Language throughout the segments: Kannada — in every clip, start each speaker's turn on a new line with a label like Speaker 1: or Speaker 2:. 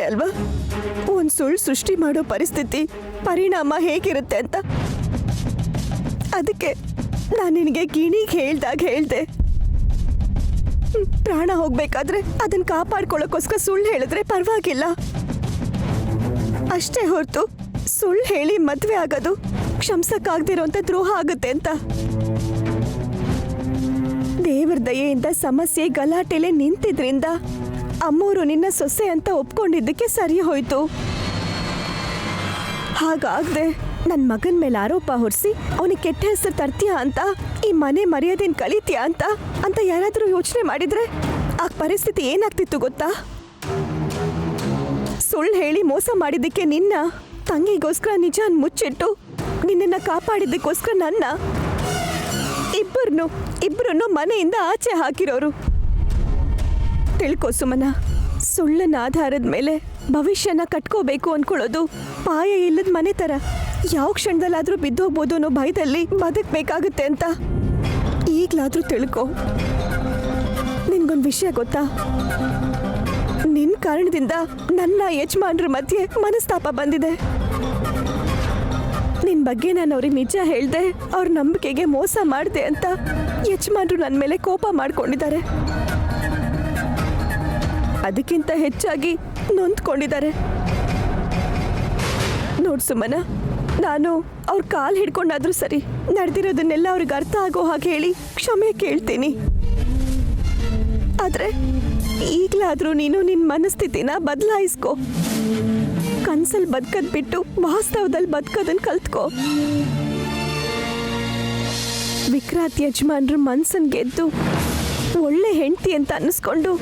Speaker 1: ಅಲ್ವಾ ಒಂದ್ ಸುಳ್ಳು ಸೃಷ್ಟಿ ಮಾಡೋ ಪರಿಸ್ಥಿತಿ ಪರಿಣಾಮ ಹೇಗಿರುತ್ತೆ ಅಂತ. ಅದಕ್ಕೆ ನಾನು ನಿನಗೆ ಗಿಣಿಗೆ ಹೇಳ್ದೆ ಪ್ರಾಣ ಹೋಗ್ಬೇಕಾದ್ರೆ ಅದನ್ನ ಕಾಪಾಡ್ಕೊಳ್ಳೋಕೋಸ್ಕರ ಸುಳ್ಳು ಹೇಳಿದ್ರೆ ಪರವಾಗಿಲ್ಲ, ಅಷ್ಟೇ ಹೊರತು ಸುಳ್ಳು ಹೇಳಿ ಮದ್ವೆ ಆಗೋದು ಕ್ಷಮಿಸಕ್ಕಾಗ್ದಿರೋಂಥ ದ್ರೋಹ ಆಗುತ್ತೆ ಅಂತ. ದೇವರ ದಯೆಯಿಂದ ಸಮಸ್ಯೆ ಗಲಾಟೆಲೆ ನಿಂತಿದ್ರಿಂದ ಅಮ್ಮೋರು ನಿನ್ನ ಸೊಸೆ ಅಂತ ಒಪ್ಕೊಂಡಿದ್ದಕ್ಕೆ ಸರಿ ಹೋಯ್ತು. ಹಾಗಾಗ್ದೆ ನನ್ನ ಮಗನ ಮೇಲೆ ಆರೋಪ ಹೊರಿಸಿ ಅವನಿಗೆ ಕೆಟ್ಟ ಹೆಸರು ತರ್ತೀಯ ಅಂತ, ಈ ಮನೆ ಮರ್ಯಾದೆನ ಕಳೀತೀಯ ಅಂತ ಯಾರಾದರೂ ಯೋಚನೆ ಮಾಡಿದ್ರೆ ಆ ಪರಿಸ್ಥಿತಿ ಏನಾಗ್ತಿತ್ತು ಗೊತ್ತಾ? ಸುಳ್ಳು ಹೇಳಿ ಮೋಸ ಮಾಡಿದ್ದಕ್ಕೆ ನಿನ್ನ ತಂಗಿಗೋಸ್ಕರ ನಿಜಾನ್ ಮುಚ್ಚಿಟ್ಟು ನಿನ್ನನ್ನು ಕಾಪಾಡಿದ್ದಕ್ಕೋಸ್ಕರ ನನ್ನ ಇಬ್ಬರನ್ನು ಮನೆಯಿಂದ ಆಚೆ ಹಾಕಿರೋರು. ತಿಳ್ಕೊ ಸುಮನ, ಸುಳ್ಳನ ಆಧಾರದ ಮೇಲೆ ಭವಿಷ್ಯನ ಕಟ್ಕೋಬೇಕು ಅನ್ಕೊಳ್ಳೋದು ಪಾಯ ಇಲ್ಲದ ಮನೆ ಥರ. ಯಾವ ಕ್ಷಣದಲ್ಲಾದರೂ ಬಿದ್ದೋಗ್ಬೋದು ಅನ್ನೋ ಭಯದಲ್ಲಿ ಬದುಕಬೇಕಾಗುತ್ತೆ ಅಂತ ಈಗಲಾದರೂ ತಿಳ್ಕೊ. ನಿನ್ಗೊಂದು ವಿಷಯ ಗೊತ್ತಾ? ನಿನ್ನ ಕಾರಣದಿಂದ ನನ್ನ ಯಜಮಾನ್ರ ಮಧ್ಯೆ ಮನಸ್ತಾಪ ಬಂದಿದೆ. ನಿನ್ನ ಬಗ್ಗೆ ನಾನು ಅವ್ರಿಗೆ ನಿಜ ಹೇಳ್ದೆ, ಅವ್ರ ನಂಬಿಕೆಗೆ ಮೋಸ ಮಾಡಿದೆ ಅಂತ ಯಜಮಾನ್ರು ನನ್ನ ಮೇಲೆ ಕೋಪ ಮಾಡ್ಕೊಂಡಿದ್ದಾರೆ. ಅದಕ್ಕಿಂತ ಹೆಚ್ಚಾಗಿ ನೊಂದ್ಕೊಂಡಿದ್ದಾರೆ. ನೋಡ್ ಸುಮನ, ನಾನು ಅವ್ರ ಕಾಲು ಹಿಡ್ಕೊಂಡಾದ್ರೂ ಸರಿ ನಡೆದಿರೋದನ್ನೆಲ್ಲ ಅವ್ರಿಗೆ ಅರ್ಥ ಆಗೋ ಹಾಗೆ ಹೇಳಿ ಕ್ಷಮೆ ಕೇಳ್ತೀನಿ. ಆದ್ರೆ ಈಗಲಾದ್ರೂ ನೀನು ನಿನ್ನ ಮನಸ್ಥಿತಿನ ಬದಲಾಯಿಸ್ಕೋ. ಕನ್ಸಲ್ ಬದುಕದ್ ಬಿಟ್ಟು ವಾಸ್ತವದಲ್ಲಿ ಬದುಕೋದನ್ನ ಕಲ್ತ್ಕೋ. ವಿಕ್ರಾಂತ್ ಯಜಮಾನ್ರ ಮನ್ಸನ್ ಗೆದ್ದು ಒಳ್ಳೆ ಹೆಂಡತಿ ಅಂತ ಅನ್ನಿಸ್ಕೊಂಡು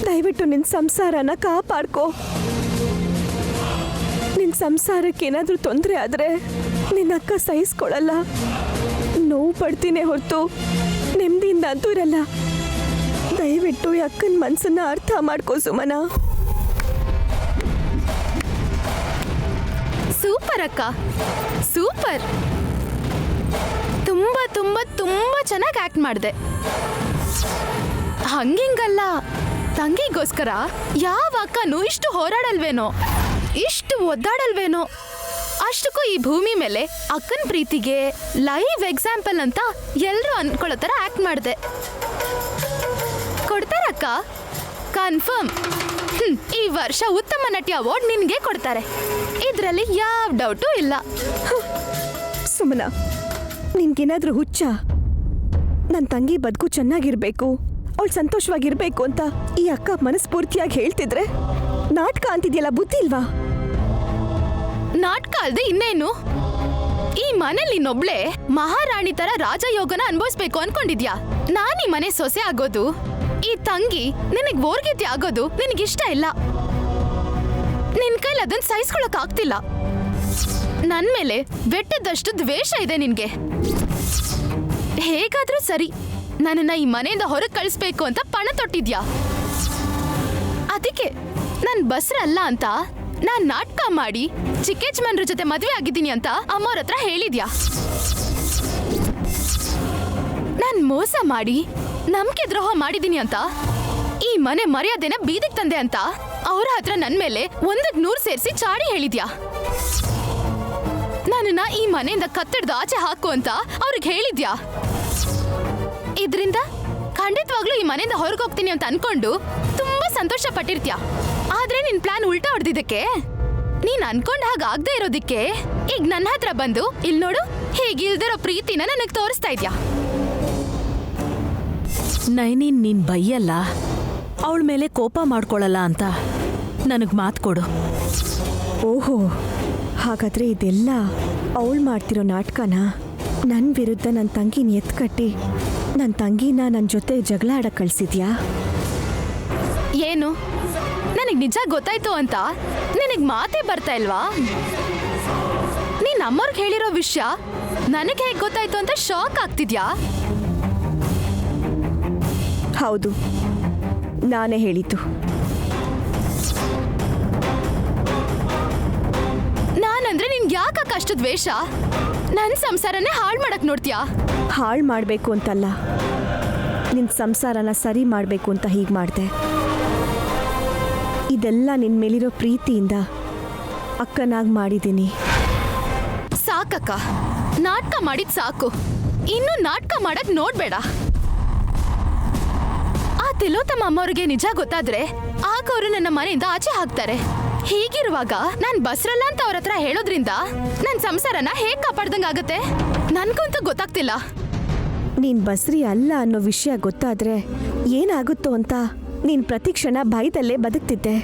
Speaker 1: ದಯವಿಟ್ಟು ನಿನ್ನ ಸಂಸಾರನ ಕಾಪಾಡ್ಕೋ. ನಿನ್ನ ಸಂಸಾರಕ್ಕೆ ಏನಾದರೂ ತೊಂದರೆ ಆದರೆ ನಿನ್ನ ಅಕ್ಕ ಸಹಿಸ್ಕೊಳ್ಳಲ್ಲ. ನೋವು ಪಡ್ತೀನಿ ಹೊರತು ನೆಮ್ಮದಿಯಿಂದ ಅಂತೂ ಇರಲ್ಲ. ದಯವಿಟ್ಟು ಈ ಅಕ್ಕನ ಮನಸ್ಸನ್ನ ಅರ್ಥ ಮಾಡ್ಕೋ ಸುಮನ.
Speaker 2: ಸೂಪರ್ ಅಕ್ಕ, ಸೂಪರ್. ತುಂಬಾ ತುಂಬಾ ತುಂಬಾ ಚೆನ್ನಾಗಿ ಆಕ್ಟ್ ಮಾಡಿದೆ. ಹಂಗಿಂಗಲ್ಲ, ತಂಗಿಗೋಸ್ಕರ ಯಾವ ಅಕ್ಕನೂ ಇಷ್ಟು ಹೋರಾಡಲ್ವೇನೋ, ಇಷ್ಟು ಒದ್ದಾಡಲ್ವೇನೋ. ಅಷ್ಟಕ್ಕೂ ಈ ಭೂಮಿ ಮೇಲೆ ಅಕ್ಕನ ಪ್ರೀತಿಗೆ ಲೈವ್ ಎಕ್ಸಾಂಪಲ್ ಅಂತ ಎಲ್ಲರೂ ಅನ್ಕೊಳ್ಳೋ ಥರ ಆಕ್ಟ್ ಮಾಡಿದೆ. ಕೊಡ್ತಾರಕ್ಕ, ಕನ್ಫರ್ಮ್. ಈ ವರ್ಷ ಉತ್ತಮ ನಟಿ ಅವಾರ್ಡ್ ನಿನ್ಗೆ ಕೊಡ್ತಾರೆ, ಇದರಲ್ಲಿ ಯಾವ ಡೌಟು ಇಲ್ಲ.
Speaker 1: ಸುಮನ, ನಿನ್ಗೇನಾದ್ರೂ ಹುಚ್ಚ? ನನ್ನ ತಂಗಿ ಬದುಕು ಚೆನ್ನಾಗಿರ್ಬೇಕು, ಅವಳು ಸಂತೋಷವಾಗಿರ್ಬೇಕು ಅಂತ ಈ ಅಕ್ಕ ಮನಸ್ಫೂರ್ತಿಯಾಗಿ ಹೇಳ್ತಿದ್ರೆ ನಾಟಕ ಅಂತಿದ್ಯಲ್ಲ, ಬುದ್ಧಿ ಇಲ್ವಾ?
Speaker 2: ನಾಟಕ ಅಲ್ದೆ ಇನ್ನೇನು? ಈ ಮನೇಲಿ ಇನ್ನೊಬ್ಳೆ ಮಹಾರಾಣಿ ತರ ರಾಜಯೋಗನ ಅನುಭವಿಸ್ಬೇಕು ಅನ್ಕೊಂಡಿದ್ಯಾ? ನಾನ್ ಈ ಮನೆ ಸೊಸೆ ಆಗೋದು, ಈ ತಂಗಿ ನಿನಗ್ ಓರ್ಗಿದ್ಯ ಆಗೋದು ನಿನಗಿಷ್ಟ ಇಲ್ಲ. ನಿನ್ ಕೈಲಿ ಅದನ್ನ ಸಹಿಸ್ಕೊಳಕ್ ಆಗ್ತಿಲ್ಲ. ನನ್ ಮೇಲೆ ಬೆಟ್ಟದಷ್ಟು ದ್ವೇಷ ಇದೆ ನಿನ್ಗೆ. ಹೇಗಾದ್ರೂ ಸರಿ, ನನ್ನನ್ನ ಈ ಮನೆಯಿಂದ ಹೊರಗೆ ಕಳಿಸ್ಬೇಕು ಅಂತ ಪಣ ತೊಟ್ಟಿದ್ಯಾ. ಅದಕ್ಕೆ ನನ್ ಬಸ್ರಲ್ಲ ಅಂತ ನಾನ್ ನಾಟಕ ಮಾಡಿ ಚಿಕ್ಕೇಜ್ಮನ್ರ ಜೊತೆ ಮದ್ವೆ ಆಗಿದ್ದೀನಿ ಅಂತ ಅಮ್ಮವ್ರ ಹತ್ರ ಹೇಳಿದ್ಯಾ. ನಾನ್ ಮೋಸ ಮಾಡಿ ನಂಬಿಕೆ ದ್ರೋಹ ಮಾಡಿದೀನಿ ಅಂತ, ಈ ಮನೆ ಮರ್ಯಾದೆನ ಬೀದಿಗೆ ತಂದೆ ಅಂತ ಅವ್ರ ಹತ್ರ ನನ್ ಮೇಲೆ 100 ಸೇರಿಸಿ ಚಾಡಿ ಹೇಳಿದ್ಯಾ. ನನ್ನನ್ನ ಈ ಮನೆಯಿಂದ ಕತ್ತಿಡ್ದು ಆಚೆ ಹಾಕು ಅಂತ ಅವ್ರಿಗೆ ಹೇಳಿದ್ಯಾ. ಇದ್ರಿಂದ ಖಂಡಿತವಾಗ್ಲೂ ಈ ಮನೆಯಿಂದ ಹೊರಗೆ ಹೋಗ್ತೀನಿ ಅಂತ ಅನ್ಕೊಂಡು ತುಂಬಾ ಸಂತೋಷ ಪಟ್ಟಿರ್ತ್ಯಾ. ಆದ್ರೆ ನಿನ್ ಪ್ಲಾನ್ ಉಲ್ಟಾ ಹೊಡೆದಿದ್ದಕ್ಕೆ, ನೀನ್ ಅನ್ಕೊಂಡ್ ಹಾಗಾಗದೆ ಇರೋದಿಕ್ಕೆ ಈಗ ನನ್ನ ಹತ್ರ ಬಂದು ಇಲ್ಲಿ ನೋಡು ಹೀಗಿಲ್ದಿರೋ ಪ್ರೀತಿನ ನನಗ್ ತೋರಿಸ್ತಾ ಇದ್ಯಾ.
Speaker 3: ನೈನಿ, ನೀನ್ ಬೈಯಲ್ಲ, ಅವಳ ಮೇಲೆ ಕೋಪ ಮಾಡ್ಕೊಳಲ್ಲ ಅಂತ ನನಗ್ ಮಾತು ಕೊಡು.
Speaker 1: ಓಹೋ, ಹಾಗಾದ್ರೆ ಇದೆಲ್ಲ ಅವಳು ಮಾಡ್ತಿರೋ ನಾಟಕನ ನನ್ನ ವಿರುದ್ಧ ನನ್ನ ತಂಗಿನ ಎತ್ಕಟ್ಟಿ ನನ್ನ ತಂಗಿನ ನನ್ನ ಜೊತೆ ಜಗಳ ಆಡಕ್ಕೆ ಕಳಿಸಿದ್ಯಾ?
Speaker 2: ಏನು ನನಗ್ ನಿಜ ಗೊತ್ತಾಯ್ತು ಅಂತ ನಿನಗ್ ಮಾತೇ ಬರ್ತಾ ಇಲ್ವಾ? ನೀನ್ ಅಮ್ಮವ್ರಿಗೆ ಹೇಳಿರೋ ವಿಷಯ ನನಗೆ ಹೇಗೆ ಗೊತ್ತಾಯ್ತು ಅಂತ ಶಾಕ್ ಆಗ್ತಿದ್ಯಾ?
Speaker 1: ಹೌದು, ನಾನೇ ಹೇಳಿದ್ದು.
Speaker 2: ನಾನಂದ್ರೆ ನಿನ್ಗೆ ಯಾಕಕ್ಕ ಅಷ್ಟು ದ್ವೇಷ? ನನ್ನ ಸಂಸಾರನೇ ಹಾಳು ಮಾಡಕ್ ನೋಡ್ತೀಯಾ?
Speaker 1: ಹಾಳು ಮಾಡಬೇಕು ಅಂತಲ್ಲ, ನಿನ್ನ ಸಂಸಾರನ ಸರಿ ಮಾಡಬೇಕು ಅಂತ ಹೀಗೆ ಮಾಡಿದೆ. ಇದೆಲ್ಲ ನಿನ್ ಮೇಲಿರೋ ಪ್ರೀತಿಯಿಂದ ಅಕ್ಕನಾಗಿ ಮಾಡಿದ್ದೀನಿ.
Speaker 2: ಸಾಕಕ್ಕ, ನಾಟಕ ಮಾಡಿದ್ ಸಾಕು. ಇನ್ನು ನಾಟಕ ಮಾಡಕ್ ನೋಡ್ಬೇಡ. ಆ ತಿಲೋತ್ತಮ ಅಮ್ಮವ್ರಿಗೆ ನಿಜ ಗೊತ್ತಾದ್ರೆ ಆಗ ಅವರು ನನ್ನ ಮನೆಯಿಂದ ಆಚೆ ಹಾಕ್ತಾರೆ. ಹೀಗಿರುವಾಗ ನಾನ್ ಬಸ್ರಲ್ಲ ಅಂತ ಅವ್ರ ಹತ್ರ ಹೇಳೋದ್ರಿಂದ ನನ್ ಸಂಸಾರನ ಹೇಗ್ ಕಾಪಾಡ್ದಂಗಾಗತ್ತೆ? ನನ್ಗಂತೂ ಗೊತ್ತಾಗ್ತಿಲ್ಲ.
Speaker 1: ನೀನ್ ಬಸ್ರಿ ಅಲ್ಲ ಅನ್ನೋ ವಿಷಯ ಗೊತ್ತಾದ್ರೆ ಏನಾಗುತ್ತೋ ಅಂತ ನೀನ್ ಪ್ರತಿಕ್ಷಣ ಭಯದಲ್ಲೇ ಬದುಕ್ತಿದ್ದೆ.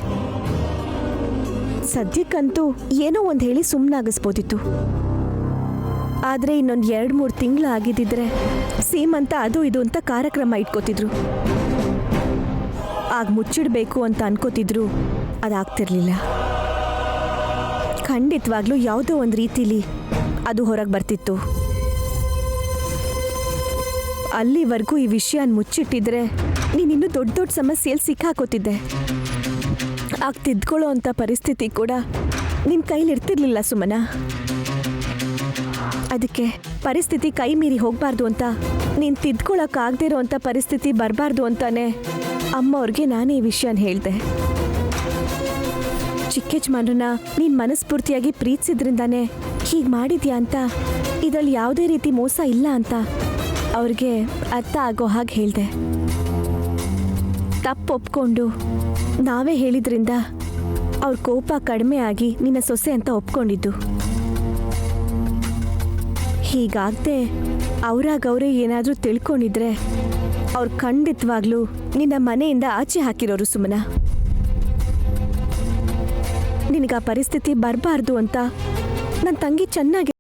Speaker 1: ಸದ್ಯಕ್ಕಂತೂ ಏನೋ ಒಂದ್ ಹೇಳಿ ಸುಮ್ಮನಾಗಿಸ್ಬೋದಿತ್ತು. ಆದ್ರೆ ಇನ್ನೊಂದ್ 2-3 ತಿಂಗಳು ಆಗಿದ್ದಿದ್ರೆ ಸೀಮಂತ ಅದು ಇದು ಅಂತ ಕಾರ್ಯಕ್ರಮ ಇಟ್ಕೋತಿದ್ರು. ಆಗ ಮುಚ್ಚಿಡ್ಬೇಕು ಅಂತ ಅನ್ಕೋತಿದ್ರು, ಅದಾಗ್ತಿರ್ಲಿಲ್ಲ. ಖಂಡಿತವಾಗ್ಲೂ ಯಾವುದೋ ಒಂದು ರೀತಿಲಿ ಅದು ಹೊರಗೆ ಬರ್ತಿತ್ತು. ಅಲ್ಲಿವರೆಗೂ ಈ ವಿಷಯನ ಮುಚ್ಚಿಟ್ಟಿದ್ರೆ ನೀನಿನ್ನೂ ದೊಡ್ಡ ದೊಡ್ಡ ಸಮಸ್ಯೆಯಲ್ಲಿ ಸಿಕ್ಕಾಕೋತಿದ್ದೆ. ಆಗ ತಿದ್ಕೊಳ್ಳೋ ಅಂಥ ಪರಿಸ್ಥಿತಿ ಕೂಡ ನಿನ್ನ ಕೈಲಿರ್ತಿರ್ಲಿಲ್ಲ ಸುಮನ. ಅದಕ್ಕೆ ಪರಿಸ್ಥಿತಿ ಕೈ ಮೀರಿ ಹೋಗಬಾರ್ದು ಅಂತ, ನೀನು ತಿದ್ಕೊಳ್ಳೋಕ್ಕಾಗದೇ ಇರೋ ಅಂಥ ಪರಿಸ್ಥಿತಿ ಬರಬಾರ್ದು ಅಂತಾನೆ ಅಮ್ಮ ಅವ್ರಿಗೆ ನಾನೇ ಈ ವಿಷಯನ ಹೇಳಿದೆ. ಚಿಕ್ಕ ಯಜಮಾನ್ರನ್ನ ನೀನು ಮನಸ್ಫೂರ್ತಿಯಾಗಿ ಪ್ರೀತಿಸಿದ್ರಿಂದಾನೇ ಹೀಗೆ ಮಾಡಿದ್ಯಾ ಅಂತ, ಇದರಲ್ಲಿ ಯಾವುದೇ ರೀತಿ ಮೋಸ ಇಲ್ಲ ಅಂತ ಅವ್ರಿಗೆ ಅರ್ಥ ಆಗೋ ಹಾಗೆ ಹೇಳಿದೆ. ತಪ್ಪು ಒಪ್ಕೊಂಡು ನಾವೇ ಹೇಳಿದ್ರಿಂದ ಅವ್ರ ಕೋಪ ಕಡಿಮೆ ಆಗಿ ನಿನ್ನ ಸೊಸೆ ಅಂತ ಒಪ್ಕೊಂಡಿದ್ದು. ಹೀಗಾಗದೆ ಅವರೇ ಏನಾದರೂ ತಿಳ್ಕೊಂಡಿದ್ರೆ ಅವ್ರು ಖಂಡಿತವಾಗ್ಲೂ ನಿನ್ನ ಮನೆಯಿಂದ ಆಚೆ ಹಾಕಿರೋರು ಸುಮನ. ನಿನಗೆ ಆ ಪರಿಸ್ಥಿತಿ ಬರಬಾರ್ದು ಅಂತ ನನ್ನ ತಂಗಿ ಚೆನ್ನಾಗಿ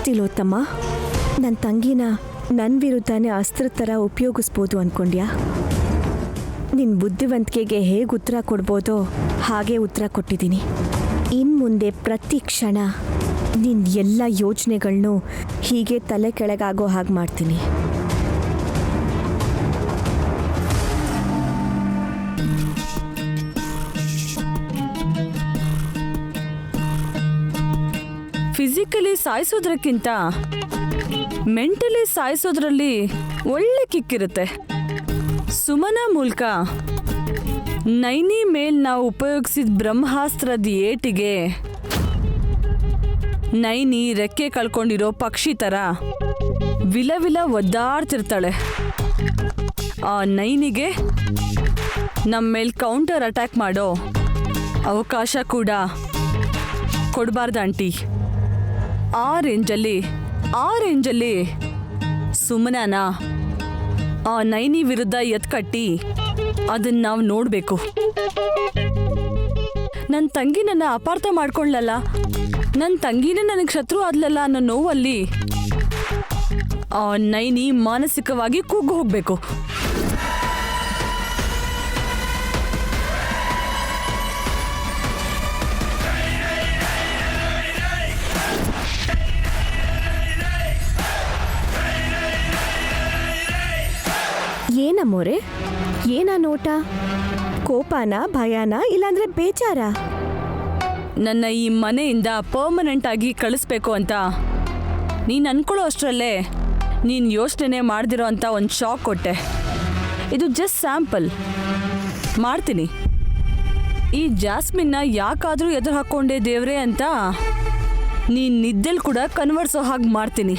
Speaker 1: ತಿಲೋತ್ತಮ, ನನ್ನ ತಂಗಿನ ನನ್ನ ವಿರುದ್ಧನೇ ಅಸ್ತ್ರದ ಥರ ಉಪಯೋಗಿಸ್ಬೋದು ಅಂದ್ಕೊಂಡ್ಯಾ? ನಿನ್ನ ಬುದ್ಧಿವಂತಿಕೆಗೆ ಹೇಗೆ ಉತ್ತರ ಕೊಡ್ಬೋದೋ ಹಾಗೆ ಉತ್ತರ ಕೊಟ್ಟಿದ್ದೀನಿ. ಇನ್ನು ಮುಂದೆ ಪ್ರತಿ ಕ್ಷಣ ನಿನ್ನ ಎಲ್ಲ ಯೋಚನೆಗಳನ್ನೂ ಹೀಗೆ ತಲೆ ಕೆಳಗಾಗೋ ಹಾಗೆ ಮಾಡ್ತೀನಿ.
Speaker 4: ಫಿಸಿಕಲಿ ಸಾಯಿಸೋದ್ರಕ್ಕಿಂತ ಮೆಂಟಲಿ ಸಾಯಿಸೋದ್ರಲ್ಲಿ ಒಳ್ಳೆ ಕಿಕ್ಕಿರುತ್ತೆ. ಸುಮನ ಮೂಲಕ ನೈನಿ ಮೇಲ್ ನಾವು ಉಪಯೋಗಿಸಿದ ಬ್ರಹ್ಮಾಸ್ತ್ರದ ಏಟಿಗೆ ನೈನಿ ರೆಕ್ಕೆ ಕಳ್ಕೊಂಡಿರೋ ಪಕ್ಷಿ ಥರ ವಿಲವಿಲ ಒದ್ದಾಡ್ತಿರ್ತಾಳೆ. ಆ ನೈನಿಗೆ ನಮ್ಮ ಮೇಲ್ ಕೌಂಟರ್ ಅಟ್ಯಾಕ್ ಮಾಡೋ ಅವಕಾಶ ಕೂಡ ಕೊಡಬಾರ್ದು ಆಂಟಿ. ಆ ರೇಂಜಲ್ಲಿ ಸುಮನನ ಆ ನೈನಿ ವಿರುದ್ಧ ಎತ್ಕಟ್ಟಿ ಅದನ್ನ ನಾವು ನೋಡಬೇಕು. ನನ್ನ ತಂಗಿ ನನ್ನ ಅಪಾರ್ಥ ಮಾಡ್ಕೊಳ್ಳಲ್ಲ, ನನ್ನ ತಂಗಿನೇ ನನಗೆ ಶತ್ರು ಆದ್ಲಲ್ಲ ಅನ್ನೋ ನೋವಲ್ಲಿ ಆ ನೈನಿ ಮಾನಸಿಕವಾಗಿ ಕುಗ್ಗು ಹೋಗ್ಬೇಕು.
Speaker 1: ಏನಮ್ಮೋರೆ, ಏನ ನೋಟ? ಕೋಪನ, ಭಯನ, ಇಲ್ಲಾಂದ್ರೆ ಬೇಜಾರ?
Speaker 4: ನನ್ನ ಈ ಮನೆಯಿಂದ ಪರ್ಮನೆಂಟ್ ಆಗಿ ಕಳಿಸ್ಬೇಕು ಅಂತ ನೀನು ಅನ್ಕೊಳ್ಳೋ ಅಷ್ಟರಲ್ಲೇ ನೀನು ಯೋಚನೆ ಮಾಡ್ದಿರೋ ಅಂತ ಒಂದು ಶಾಕ್ ಕೊಟ್ಟೆ. ಇದು ಜಸ್ಟ್ ಸ್ಯಾಂಪಲ್. ಮಾಡ್ತೀನಿ. ಈ ಜಾಸ್ಮಿನ್ನ ಯಾಕಾದರೂ ಎದುರು ಹಾಕ್ಕೊಂಡೆ ದೇವ್ರೆ ಅಂತ ನೀನು ನಿದ್ದೆಲ್ ಕೂಡ ಕನ್ವರ್ಸೋ ಹಾಗೆ ಮಾಡ್ತೀನಿ.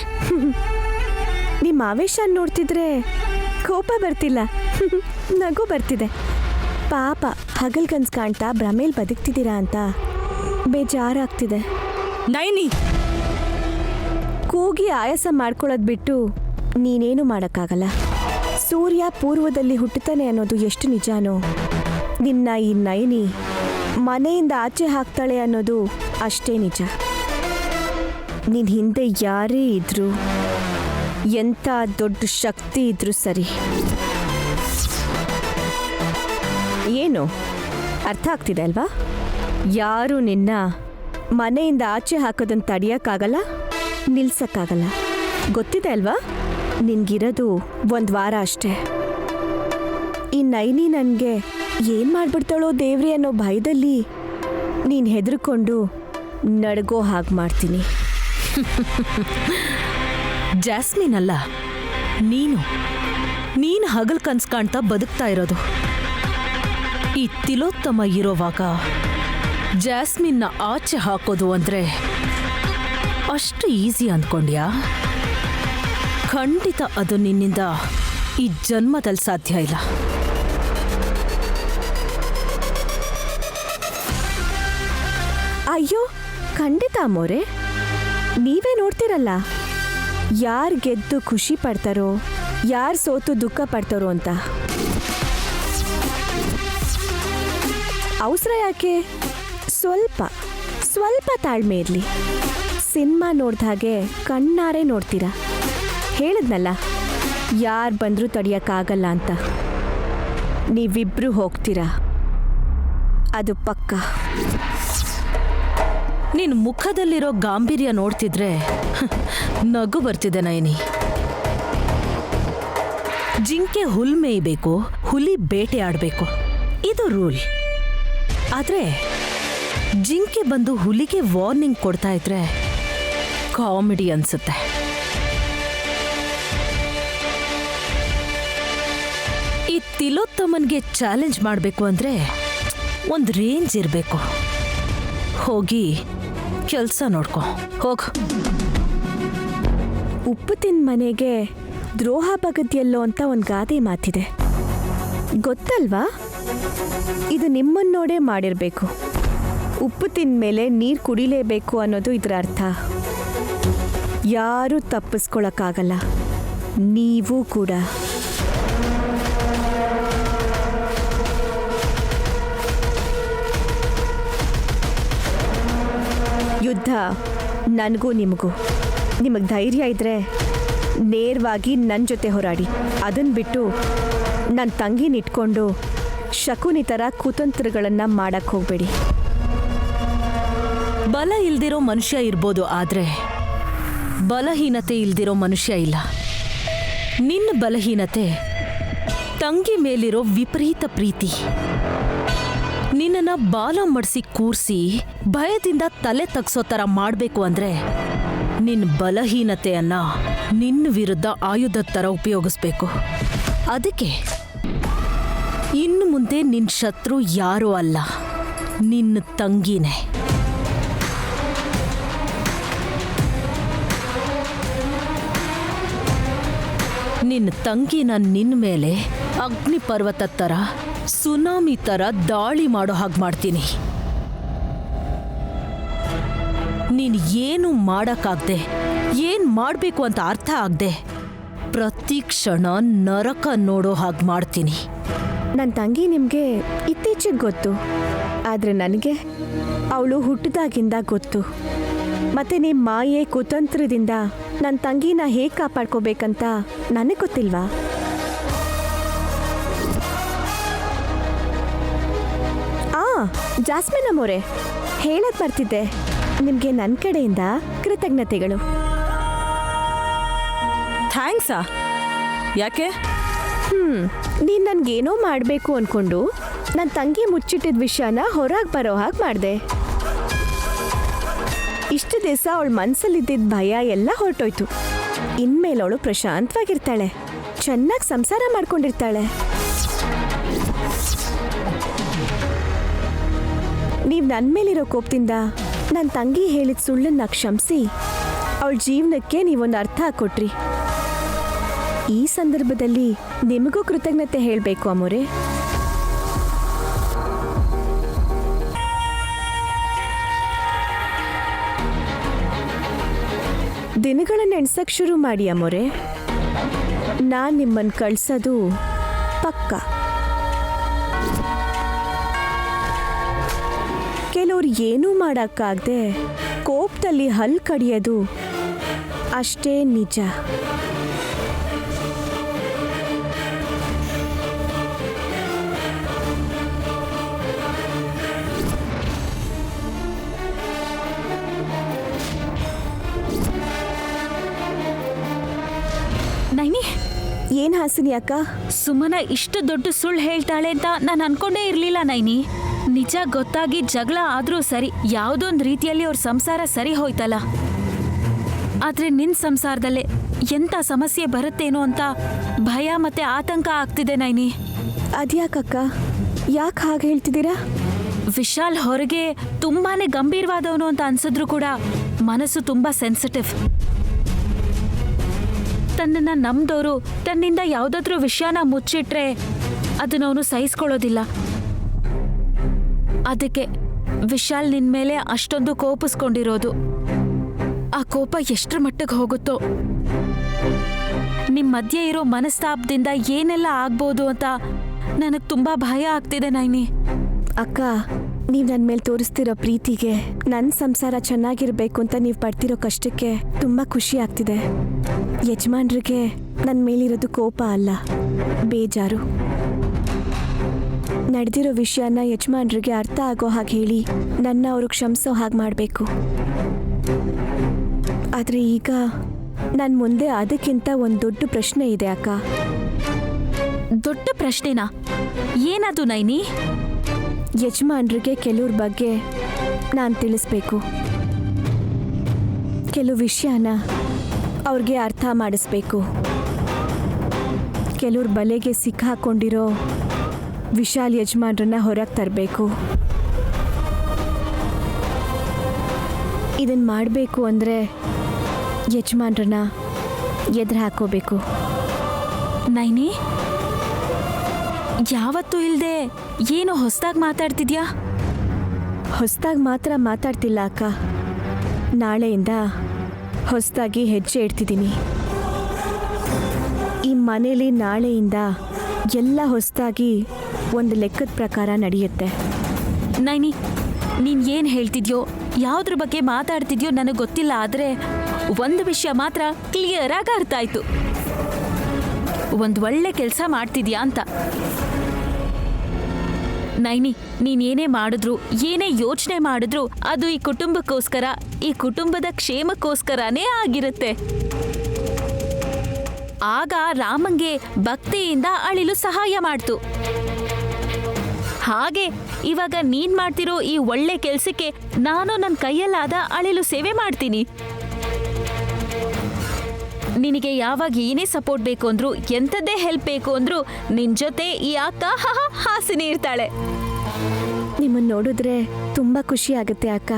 Speaker 1: ನಿಮ್ಮ ಆವೇಶ ನೋಡ್ತಿದ್ರೆ ಕೋಪ ಬರ್ತಿಲ್ಲ, ನಗು ಬರ್ತಿದೆ. ಪಾಪ ಹಗಲ್ಗನ್ಸ್ ಕಾಣ್ತಾ ಭ್ರಮೇಲ್ ಬದುಕ್ತಿದ್ದೀರಾ ಅಂತ ಬೇಜಾರಾಗ್ತಿದೆ.
Speaker 4: ನೈನಿ,
Speaker 1: ಕೂಗಿ ಆಯಾಸ ಮಾಡ್ಕೊಳ್ಳೋದು ಬಿಟ್ಟು ನೀನೇನು ಮಾಡೋಕ್ಕಾಗಲ್ಲ. ಸೂರ್ಯ ಪೂರ್ವದಲ್ಲಿ ಹುಟ್ಟುತ್ತಾನೆ ಅನ್ನೋದು ಎಷ್ಟು ನಿಜಾನೋ, ನಿನ್ನ ಈ ನೈನಿ ಮನೆಯಿಂದ ಆಚೆ ಹಾಕ್ತಾಳೆ ಅನ್ನೋದು ಅಷ್ಟೇ ನಿಜ. ನಿನ್ನ ಹಿಂದೆ ಯಾರೇ ಇದ್ರು, ಎಂಥ ದೊಡ್ಡ ಶಕ್ತಿ ಇದ್ರೂ ಸರಿ. ಏನು ಅರ್ಥ ಆಗ್ತಿದೆ ಅಲ್ವಾ? ಯಾರು ನಿನ್ನ ಮನೆಯಿಂದ ಆಚೆ ಹಾಕೋದನ್ನು ತಡೆಯೋಕ್ಕಾಗಲ್ಲ, ನಿಲ್ಸಕ್ಕಾಗಲ್ಲ. ಗೊತ್ತಿದೆ ಅಲ್ವಾ? ನಿನ್ಗಿರೋದು 1 ವಾರ ಅಷ್ಟೇ. ಈ ನೈನಿ ನನಗೆ ಏನು ಮಾಡ್ಬಿಡ್ತಾಳೋ ದೇವ್ರಿ ಅನ್ನೋ ಭಯದಲ್ಲಿ ನೀನು ಹೆದರ್ಕೊಂಡು ನಡ್ಗೋ ಹಾಗೆ ಮಾಡ್ತೀನಿ.
Speaker 3: ಜಾಸ್ಮಿನ್ ಅಲ್ಲ, ನೀನು ಹಗಲ್ ಕನ್ಸ್ ಕಾಣ್ತಾ ಬದುಕ್ತಾ ಇರೋದು. ಈ ತಿಲೋತ್ತಮ ಇರೋವಾಗ ಜಾಸ್ಮಿನ್ನ ಆಚೆ ಹಾಕೋದು ಅಂದ್ರೆ ಅಷ್ಟು ಈಸಿ ಅಂದ್ಕೊಂಡ್ಯಾ? ಖಂಡಿತ ಅದು ನಿನ್ನಿಂದ ಈ ಜನ್ಮದಲ್ಲಿ ಸಾಧ್ಯ ಇಲ್ಲ.
Speaker 1: ಅಯ್ಯೋ ಖಂಡಿತ ಅಮ್ಮೋರೆ, ನೀವೇ ನೋಡ್ತಿರಲ್ಲ ಯಾರು ಗೆದ್ದು ಖುಷಿ ಪಡ್ತಾರೋ, ಯಾರು ಸೋತು ದುಃಖ ಪಡ್ತಾರೋ ಅಂತ. ಅವಸರ ಯಾಕೆ? ಸ್ವಲ್ಪ ತಾಳ್ಮೆ ಇರಲಿ. ಸಿನಿಮಾ ನೋಡ್ದ ಹಾಗೆ ಕಣ್ಣಾರೆ ನೋಡ್ತೀರಾ. ಹೇಳಿದ್ನಲ್ಲ, ಯಾರು ಬಂದರೂ ತಡೆಯೋಕ್ಕಾಗಲ್ಲ ಅಂತ. ನೀವಿಬ್ರು ಹೋಗ್ತೀರಾ, ಅದು ಪಕ್ಕ.
Speaker 3: ನಿನ್ ಮುಖದಲ್ಲಿರೋ ಗಾಂಭೀರ್ಯ ನೋಡ್ತಿದ್ರೆ ನಗು ಬರ್ತಿದೆ ನಯನಿ. ಜಿಂಕೆ ಹುಲ್ ಮೇಯ್ಬೇಕು, ಹುಲಿ ಬೇಟೆ ಆಡ್ಬೇಕು, ಇದು ರೂಲ್. ಆದ್ರೆ ಜಿಂಕೆ ಬಂದು ಹುಲಿಗೆ ವಾರ್ನಿಂಗ್ ಕೊಡ್ತಾ ಇದ್ರೆ ಕಾಮಿಡಿ ಅನ್ಸುತ್ತೆ. ಈ ತಿಲೋತ್ತಮನ್ಗೆ ಚಾಲೆಂಜ್ ಮಾಡಬೇಕು ಅಂದ್ರೆ ಒಂದು ರೇಂಜ್ ಇರಬೇಕು. ಹೋಗಿ ಕೆಲಸ ನೋಡ್ಕೊ, ಹೋಗು.
Speaker 1: ಉಪ್ಪು ತಿಂದ ಮನೆಗೆ ದ್ರೋಹ ಬಗದ್ಯಲ್ಲೋ ಅಂತ ಒಂದು ಗಾದೆ ಮಾತಿದೆ, ಗೊತ್ತಲ್ವಾ? ಇದು ನಿಮ್ಮನ್ನ ನೋಡೇ ಮಾಡಿರಬೇಕು. ಉಪ್ಪು ತಿಂದ ಮೇಲೆ ನೀರು ಕುಡಿಲೇಬೇಕು ಅನ್ನೋದು ಇದರ ಅರ್ಥ. ಯಾರೂ ತಪ್ಪಿಸ್ಕೊಳಕ್ಕಾಗಲ್ಲ, ನೀವು ಕೂಡ. ಯುದ್ಧ ನನಗೂ ನಿಮಗೂ. ನಿಮಗೆ ಧೈರ್ಯ ಇದ್ರೆ ನೇರವಾಗಿ ನನ್ನ ಜೊತೆ ಹೋರಾಡಿ. ಅದನ್ನು ಬಿಟ್ಟು ನನ್ನ ತಂಗಿನ ಇಟ್ಕೊಂಡು ಶಕುನಿ ಥರ ಕುತಂತ್ರಗಳನ್ನು ಮಾಡಕ್ಕೆ ಹೋಗಬೇಡಿ.
Speaker 3: ಬಲ ಇಲ್ದಿರೋ ಮನುಷ್ಯ ಇರ್ಬೋದು, ಆದ್ರೆ ಬಲಹೀನತೆ ಇಲ್ದಿರೋ ಮನುಷ್ಯ ಇಲ್ಲ. ನಿನ್ನ ಬಲಹೀನತೆ ತಂಗಿ ಮೇಲಿರೋ ವಿಪರೀತ ಪ್ರೀತಿ. ನಿನ್ನನ್ನ ಬಾಲ ಮಡಿಸಿ ಕೂರ್ಸಿ ಭಯದಿಂದ ತಲೆ ತಗ್ಸೋ ಥರ ಮಾಡಬೇಕು ಅಂದ್ರೆ ನಿನ್ನ ಬಲಹೀನತೆಯನ್ನ ನಿನ್ನ ವಿರುದ್ಧ ಆಯುಧದ ಥರ ಉಪಯೋಗಿಸ್ಬೇಕು. ಅದಕ್ಕೆ ಇನ್ನು ಮುಂದೆ ನಿನ್ನ ಶತ್ರು ಯಾರೂ ಅಲ್ಲ, ನಿನ್ನ ತಂಗಿನೇ. ನಿನ್ನ ತಂಗಿನ ನಿನ್ನ ಮೇಲೆ ಅಗ್ನಿ ಪರ್ವತ ಥರ, ಸುನಾಮಿ ಥರ ದಾಳಿ ಮಾಡೋ ಹಾಗೆ ಮಾಡ್ತೀನಿ. ನೀನು ಏನು ಮಾಡೋಕ್ಕಾಗ್ದೆ, ಏನು ಮಾಡಬೇಕು ಅಂತ ಅರ್ಥ ಆಗದೆ ಪ್ರತಿ ಕ್ಷಣ ನರಕ ನೋಡೋ ಹಾಗೆ ಮಾಡ್ತೀನಿ.
Speaker 1: ನನ್ನ ತಂಗಿ ನಿಮಗೆ ಇತ್ತೀಚೆಗೆ ಗೊತ್ತು, ಆದರೆ ನನಗೆ ಅವಳು ಹುಟ್ಟಿದಾಗಿಂದ ಗೊತ್ತು. ಮತ್ತು ನಿಮ್ಮ ಮಾಯೆ ಕುತಂತ್ರದಿಂದ ನನ್ನ ತಂಗಿನ ಹೇಗೆ ಕಾಪಾಡ್ಕೋಬೇಕಂತ ನನಗೆ ಗೊತ್ತಿಲ್ವಾ? ಜಾಸ್ಮಿನ್ ಅಮ್ಮೋರೆ, ಹೇಳಕ್ ಬರ್ತಿದ್ದೆ, ನಿಮಗೆ ನನ್ನ ಕಡೆಯಿಂದ ಕೃತಜ್ಞತೆಗಳು.
Speaker 4: ಥ್ಯಾಂಕ್ಸಾ? ಯಾಕೆ?
Speaker 1: ನೀನು ನನಗೇನೋ ಮಾಡಬೇಕು ಅಂದ್ಕೊಂಡು ನನ್ನ ತಂಗಿ ಮುಚ್ಚಿಟ್ಟಿದ್ದ ವಿಷಯನ ಹೊರಗೆ ಬರೋ ಹಾಗೆ ಮಾಡಿದೆ. ಇಷ್ಟು ದಿವಸ ಅವಳ ಮನಸ್ಸಲ್ಲಿದ್ದಿದ್ದ ಭಯ ಎಲ್ಲ ಹೊರಟೋಯ್ತು. ಇನ್ಮೇಲೆ ಅವಳು ಪ್ರಶಾಂತವಾಗಿರ್ತಾಳೆ, ಚೆನ್ನಾಗಿ ಸಂಸಾರ ಮಾಡ್ಕೊಂಡಿರ್ತಾಳೆ. ನೀವು ನನ್ನ ಮೇಲಿರೋ ಕೋಪದಿಂದ ನನ್ನ ತಂಗಿ ಹೇಳಿದ ಸುಳ್ಳನ್ನ ಕ್ಷಮಿಸಿ ಅವಳ ಜೀವನಕ್ಕೆ ನೀವೊಂದು ಅರ್ಥ ಕೊಟ್ರಿ. ಈ ಸಂದರ್ಭದಲ್ಲಿ ನಿಮಗೂ ಕೃತಜ್ಞತೆ ಹೇಳಬೇಕು ಅಮ್ಮೋರೆ. ದಿನಗಳನ್ನ ಎಣ್ಸಕ್ ಶುರು ಮಾಡಿ ಅಮ್ಮೋರೆ. ನಾನು ನಿಮ್ಮನ್ನು ಕಳ್ಸೋದು ಪಕ್ಕ. ಕೆಲವ್ರು ಏನೂ ಮಾಡೋಕ್ಕಾಗದೆ ಕೋಪದಲ್ಲಿ ಹಲ್ಲು ಕಡಿಯೋದು ಅಷ್ಟೇ ನಿಜ.
Speaker 3: ನೈನಿ,
Speaker 1: ಏನ್ ಹಾಸಿನಿ ಅಕ್ಕ?
Speaker 3: ಸುಮನ ಇಷ್ಟು ದೊಡ್ಡ ಸುಳ್ಳು ಹೇಳ್ತಾಳೆ ಅಂತ ನಾನು ಅನ್ಕೊಂಡೇ ಇರ್ಲಿಲ್ಲ ನೈನಿ. ನಿಜ ಗೊತ್ತಾಗಿ ಜಗಳ ಆದ್ರೂ ಸರಿ, ಯಾವುದೊಂದು ರೀತಿಯಲ್ಲಿ ಅವ್ರ ಸಂಸಾರ ಸರಿ ಹೋಯ್ತಲ್ಲ. ಆದ್ರೆ ನಿನ್ ಸಂಸಾರದಲ್ಲೇ ಎಂತ ಸಮಸ್ಯೆ ಬರುತ್ತೇನೋ ಅಂತ ಭಯ ಮತ್ತೆ ಆತಂಕ ಆಗ್ತಿದೆ ನೈನಿ.
Speaker 1: ಅದ್ಯಾಕಕ್ಕ, ಯಾಕೆ ಹಾಗೆ ಹೇಳ್ತಿದ್ದೀರಾ?
Speaker 3: ವಿಶಾಲ್ ಹೊರಗೆ ತುಂಬಾನೇ ಗಂಭೀರವಾದವನು ಅಂತ ಅನ್ಸಿದ್ರು ಕೂಡ ಮನಸ್ಸು ತುಂಬಾ ಸೆನ್ಸಿಟಿವ್. ತನ್ನನ್ನ ನಂಬ್ದವರು ತನ್ನಿಂದ ಯಾವುದಾದ್ರೂ ವಿಷಯನ ಮುಚ್ಚಿಟ್ರೆ ಅದನ್ನ ಅವನು ಸಹಿಸ್ಕೊಳ್ಳೋದಿಲ್ಲ. ಅದಕ್ಕೆ ವಿಶಾಲ್ ನಿನ್ ಮೇಲೆ ಅಷ್ಟೊಂದು ಕೋಪಿಸ್ಕೊಂಡಿರೋದು. ಆ ಕೋಪ ಎಷ್ಟರ ಮಟ್ಟಿಗೆ ಹೋಗುತ್ತೋ, ನಿಮ್ ಮಧ್ಯೆ ಇರೋ ಮನಸ್ತಾಪದಿಂದ ಏನೆಲ್ಲ ಆಗ್ಬೋದು ಅಂತ ನನಗೆ ತುಂಬಾ ಭಯ ಆಗ್ತಿದೆ ನೈನಿ.
Speaker 1: ಅಕ್ಕ, ನೀವು ನನ್ನ ಮೇಲೆ ತೋರಿಸ್ತಿರೋ ಪ್ರೀತಿಗೆ, ನನ್ನ ಸಂಸಾರ ಚೆನ್ನಾಗಿರ್ಬೇಕು ಅಂತ ನೀವು ಪಡ್ತಿರೋ ಕಷ್ಟಕ್ಕೆ ತುಂಬ ಖುಷಿ ಆಗ್ತಿದೆ. ಯಜಮಾನ್ರಿಗೆ ನನ್ನ ಮೇಲಿರೋದು ಕೋಪ ಅಲ್ಲ, ಬೇಜಾರು. ನಡೆದಿರೋ ವಿಷಯನ ಯಜಮಾನ್ರಿಗೆ ಅರ್ಥ ಆಗೋ ಹಾಗೆ ಹೇಳಿ ನನ್ನ ಅವರು ಕ್ಷಮಿಸೋ ಹಾಗೆ ಮಾಡಬೇಕು. ಆದರೆ ಈಗ ನನ್ನ ಮುಂದೆ ಅದಕ್ಕಿಂತ ಒಂದು ದೊಡ್ಡ ಪ್ರಶ್ನೆ ಇದೆ ಅಕ್ಕ.
Speaker 3: ದೊಡ್ಡ ಪ್ರಶ್ನೆನಾ? ಏನದು ನೈನಿ?
Speaker 1: ಯಜಮಾನ್ರಿಗೆ ಕೆಲವ್ರ ಬಗ್ಗೆ ನಾನು ತಿಳಿಸ್ಬೇಕು. ಕೆಲವು ವಿಷಯನ ಅವ್ರಿಗೆ ಅರ್ಥ ಮಾಡಿಸ್ಬೇಕು. ಕೆಲವ್ರ ಬಲೆಗೆ ಸಿಕ್ಕಾಕೊಂಡಿರೋ ವಿಶಾಲ್ ಯಜಮಾನ್ರನ್ನ ಹೊರಗೆ ತರಬೇಕು. ಇದನ್ನು ಮಾಡಬೇಕು ಅಂದರೆ ಯಜಮಾನ್ರನ್ನ ಎದುರು ಹಾಕೋಬೇಕು.
Speaker 3: ನೈನಿ, ಯಾವತ್ತೂ ಇಲ್ದೆ ಏನೋ ಹೊಸ್ದಾಗಿ ಮಾತಾಡ್ತಿದ್ಯಾ?
Speaker 1: ಹೊಸದಾಗಿ ಮಾತ್ರ ಮಾತಾಡ್ತಿಲ್ಲ ಅಕ್ಕ, ನಾಳೆಯಿಂದ ಹೊಸದಾಗಿ ಹೆಜ್ಜೆ ಇಡ್ತಿದ್ದೀನಿ. ಈ ಮನೇಲಿ ನಾಳೆಯಿಂದ ಎಲ್ಲ ಹೊಸದಾಗಿ ಒಂದು ಲೆಕ್ಕದ ಪ್ರಕಾರ ನಡೆಯುತ್ತೆ.
Speaker 3: ನೈನಿ, ನೀನ್ ಏನ್ ಹೇಳ್ತಿದ್ಯೋ, ಯಾವ್ದ್ರ ಬಗ್ಗೆ ಮಾತಾಡ್ತಿದ್ಯೋ ನನಗೆ ಗೊತ್ತಿಲ್ಲ. ಆದ್ರೆ ಒಂದು ವಿಷಯ ಮಾತ್ರ ಕ್ಲಿಯರ್ ಆಗಿ ಅರ್ಥ ಆಯ್ತು. ಒಂದ್ ಒಳ್ಳೆ ಕೆಲಸ ಮಾಡ್ತಿದ್ಯಾ ಅಂತ. ನೈನಿ, ನೀನ್ ಏನೇ ಮಾಡಿದ್ರು, ಏನೇ ಯೋಚನೆ ಮಾಡಿದ್ರು ಅದು ಈ ಕುಟುಂಬಕ್ಕೋಸ್ಕರ, ಈ ಕುಟುಂಬದ ಕ್ಷೇಮಕ್ಕೋಸ್ಕರನೇ ಆಗಿರುತ್ತೆ. ಆಗ ರಾಮಂಗೆ ಭಕ್ತಿಯಿಂದ ಅಳಿಲು ಸಹಾಯ ಮಾಡ್ತು. ಹಾಗೆ ಇವಾಗ ನೀನ್ ಮಾಡ್ತಿರೋ ಈ ಒಳ್ಳೆ ಕೆಲ್ಸಕ್ಕೆ ನಾನು ನನ್ನ ಕೈಯಲ್ಲಾದ ಅಳಿಲು ಸೇವೆ ಮಾಡ್ತೀನಿ. ನಿನಗೆ ಯಾವಾಗ ಏನೇ ಸಪೋರ್ಟ್ ಬೇಕು ಅಂದ್ರು, ಎಂಥದ್ದೇ ಹೆಲ್ಪ್ ಬೇಕು ಅಂದ್ರು ನಿನ್ ಜೊತೆ ಈ ಅಕ್ಕ ಹಾಸಿನಿ ಇರ್ತಾಳೆ.
Speaker 1: ನಿಮ್ಮನ್ನು ನೋಡಿದ್ರೆ ತುಂಬ ಖುಷಿ ಆಗುತ್ತೆ ಅಕ್ಕ.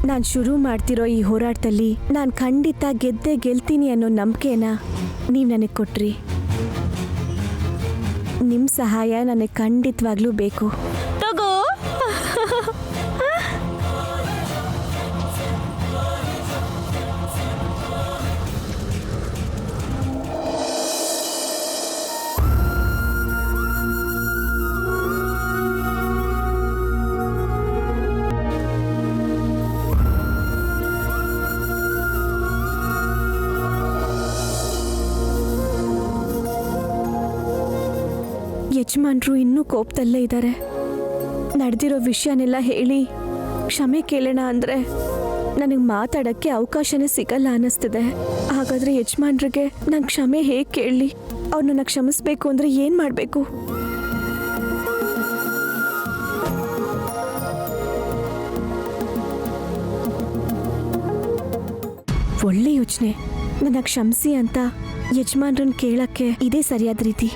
Speaker 1: ನಾನು ಶುರು ಮಾಡ್ತಿರೋ ಈ ಹೋರಾಟದಲ್ಲಿ ನಾನು ಖಂಡಿತ ಗೆದ್ದೇ ಗೆಲ್ತೀನಿ ಅನ್ನೋ ನಂಬಿಕೆನ ನೀವು ನನಗೆ ಕೊಟ್ರಿ. ನಿಮ್ಮ ಸಹಾಯ ನನಗೆ ಖಂಡಿತವಾಗ್ಲೂ ಬೇಕು.
Speaker 3: ತಗೋ.
Speaker 1: ಯಜಮಾನ್ರು ಇನ್ನೂ ಕೋಪದಲ್ಲೇ ಇದ್ದಾರೆ. ನಡೆದಿರೋ ವಿಷಯನೆಲ್ಲ ಹೇಳಿ ಕ್ಷಮೆ ಕೇಳೋಣ ಅಂದರೆ ನನಗೆ ಮಾತಾಡೋಕ್ಕೆ ಅವಕಾಶನೇ ಸಿಗಲ್ಲ ಅನ್ನಿಸ್ತಿದೆ. ಹಾಗಾದರೆ ಯಜಮಾನ್ರಿಗೆ ನಾನು ಕ್ಷಮೆ ಹೇಗೆ ಕೇಳಲಿ? ಅವ್ರನ್ನ ಕ್ಷಮಿಸ್ಬೇಕು ಅಂದರೆ ಏನು ಮಾಡಬೇಕು? ಒಳ್ಳೆ ಯೋಚನೆ. ನನ್ನ ಕ್ಷಮಿಸಿ ಅಂತ ಯಜಮಾನ್ರನ್ನ ಕೇಳಕ್ಕೆ ಇದೇ ಸರಿಯಾದ ರೀತಿ.